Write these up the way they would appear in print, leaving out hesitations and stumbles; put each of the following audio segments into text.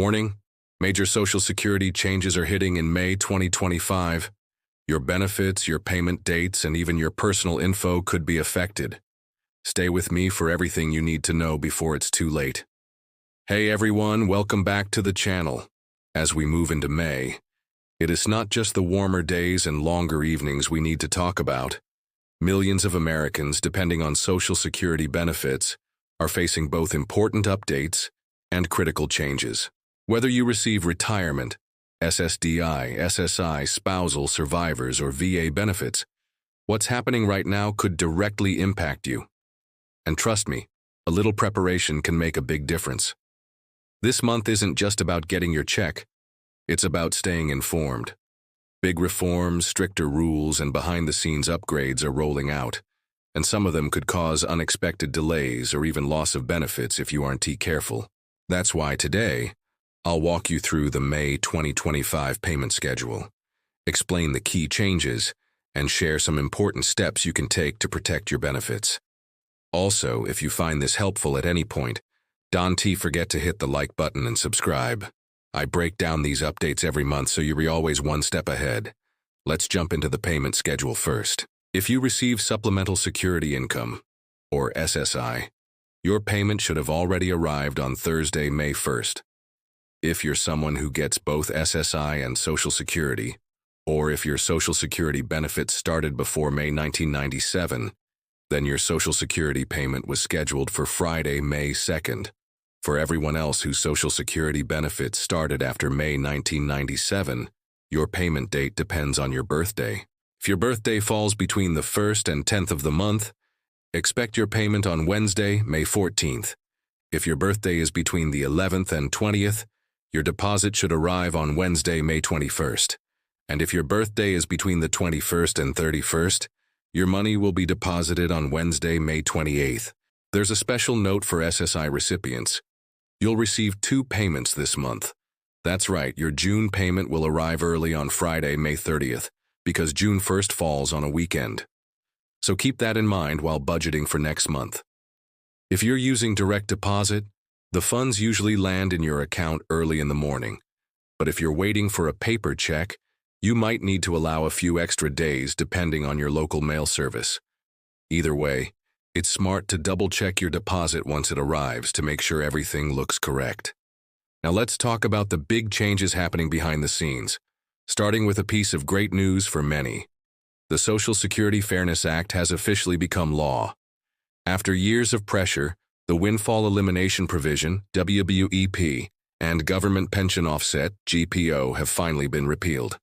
Warning: major Social Security changes are hitting in May 2025. Your benefits, your payment dates, and even your personal info could be affected. Stay with me for everything you need to know before it's too late. Hey everyone, welcome back to the channel. As we move into May, it is not just the warmer days and longer evenings we need to talk about. Millions of Americans, depending on Social Security benefits, are facing both important updates and critical changes. Whether you receive retirement, SSDI, SSI, spousal, survivors, or VA benefits, what's happening right now could directly impact you. And trust me, a little preparation can make a big difference. This month isn't just about getting your check, it's about staying informed. Big reforms, stricter rules, and behind-the-scenes upgrades are rolling out, and some of them could cause unexpected delays or even loss of benefits if you aren't careful. That's why today, I'll walk you through the May 2025 payment schedule, explain the key changes, and share some important steps you can take to protect your benefits. Also, if you find this helpful at any point, don't forget to hit the like button and subscribe. I break down these updates every month so you're always one step ahead. Let's jump into the payment schedule first. If you receive Supplemental Security Income, or SSI, your payment should have already arrived on Thursday, May 1st. If you're someone who gets both SSI and Social Security, or if your Social Security benefits started before May 1997, then your Social Security payment was scheduled for Friday, May 2nd. For everyone else whose Social Security benefits started after May 1997, your payment date depends on your birthday. If your birthday falls between the 1st and 10th of the month, expect your payment on Wednesday, May 14th. If your birthday is between the 11th and 20th, your deposit should arrive on Wednesday, May 21st. And if your birthday is between the 21st and 31st, your money will be deposited on Wednesday, May 28th. There's a special note for SSI recipients. You'll receive 2 payments this month. That's right, your June payment will arrive early on Friday, May 30th, because June 1st falls on a weekend. So keep that in mind while budgeting for next month. If you're using direct deposit, the funds usually land in your account early in the morning. But if you're waiting for a paper check, you might need to allow a few extra days depending on your local mail service. Either way, it's smart to double-check your deposit once it arrives to make sure everything looks correct. Now let's talk about the big changes happening behind the scenes, starting with a piece of great news for many. The Social Security Fairness Act has officially become law. After years of pressure, the Windfall Elimination Provision, WWEP, and Government Pension Offset, GPO, have finally been repealed.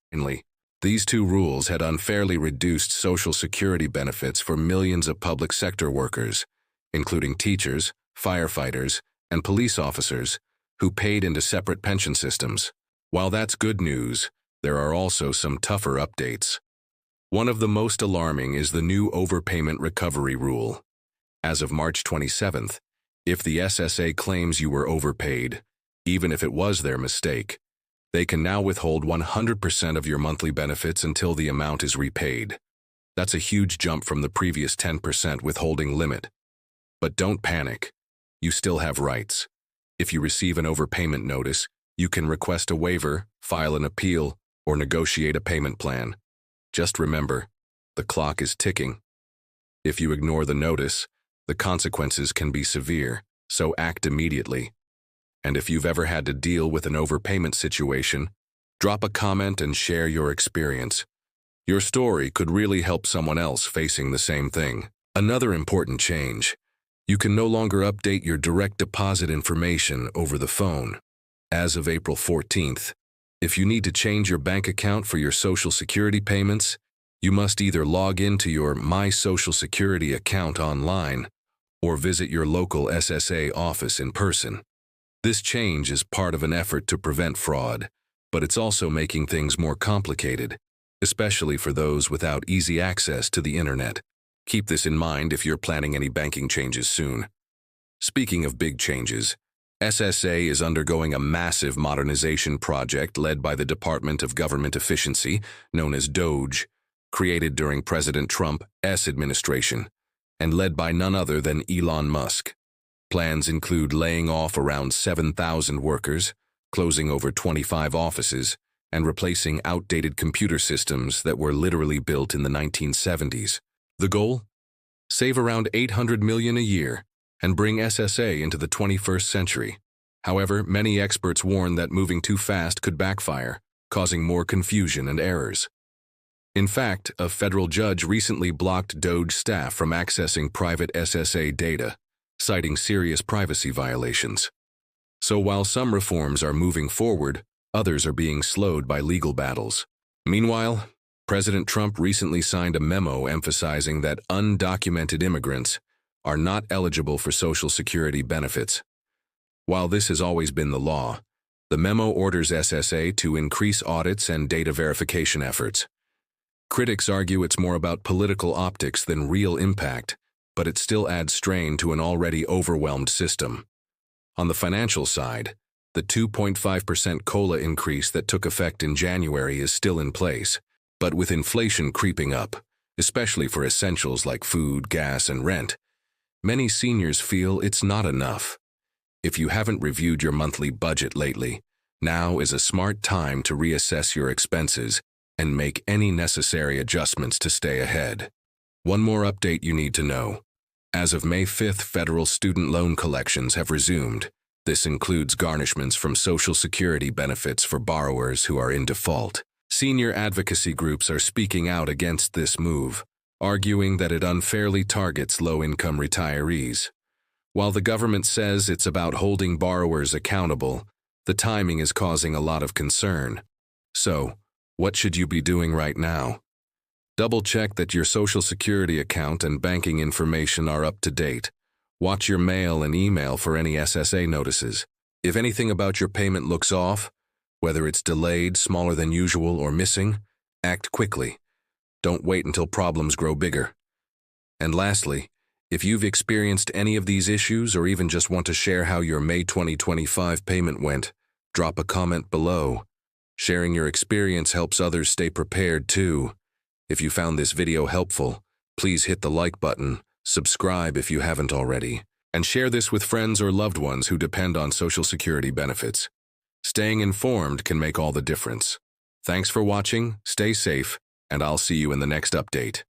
These two rules had unfairly reduced Social Security benefits for millions of public sector workers, including teachers, firefighters, and police officers, who paid into separate pension systems. While that's good news, there are also some tougher updates. One of the most alarming is the new Overpayment Recovery Rule. As of March 27th, if the SSA claims you were overpaid, even if it was their mistake, they can now withhold 100% of your monthly benefits until the amount is repaid. That's a huge jump from the previous 10% withholding limit. But don't panic. You still have rights. If you receive an overpayment notice, you can request a waiver, file an appeal, or negotiate a payment plan. Just remember, the clock is ticking. If you ignore the notice, the consequences can be severe, so act immediately. And if you've ever had to deal with an overpayment situation, drop a comment and share your experience. Your story could really help someone else facing the same thing. Another important change: you can no longer update your direct deposit information over the phone. As of April 14th, if you need to change your bank account for your Social Security payments, you must either log into your My Social Security account online or visit your local SSA office in person. This change is part of an effort to prevent fraud, but it's also making things more complicated, especially for those without easy access to the internet. Keep this in mind if you're planning any banking changes soon. Speaking of big changes, SSA is undergoing a massive modernization project led by the Department of Government Efficiency, known as DOGE, created during President Trump's administration, and led by none other than Elon Musk. Plans include laying off around 7,000 workers, closing over 25 offices and replacing outdated computer systems that were literally built in the 1970s. The goal? Save around $800 million a year and bring SSA into the 21st century. However, many experts warn that moving too fast could backfire, causing more confusion and errors. In fact, a federal judge recently blocked DOJ staff from accessing private SSA data, citing serious privacy violations. So while some reforms are moving forward, others are being slowed by legal battles. Meanwhile, President Trump recently signed a memo emphasizing that undocumented immigrants are not eligible for Social Security benefits. While this has always been the law, the memo orders SSA to increase audits and data verification efforts. Critics argue it's more about political optics than real impact, but it still adds strain to an already overwhelmed system. On the financial side, the 2.5% COLA increase that took effect in January is still in place, but with inflation creeping up, especially for essentials like food, gas, and rent, many seniors feel it's not enough. If you haven't reviewed your monthly budget lately, now is a smart time to reassess your expenses and make any necessary adjustments to stay ahead. One more update you need to know. As of May 5th, federal student loan collections have resumed. This includes garnishments from Social Security benefits for borrowers who are in default. Senior advocacy groups are speaking out against this move, arguing that it unfairly targets low-income retirees. While the government says it's about holding borrowers accountable, the timing is causing a lot of concern. So, what should you be doing right now? Double-check that your Social Security account and banking information are up to date. Watch your mail and email for any SSA notices. If anything about your payment looks off, whether it's delayed, smaller than usual, or missing, act quickly. Don't wait until problems grow bigger. And lastly, if you've experienced any of these issues or even just want to share how your May 2025 payment went, drop a comment below. Sharing your experience helps others stay prepared too. If you found this video helpful, please hit the like button, subscribe if you haven't already, and share this with friends or loved ones who depend on Social Security benefits. Staying informed can make all the difference. Thanks for watching, stay safe, and I'll see you in the next update.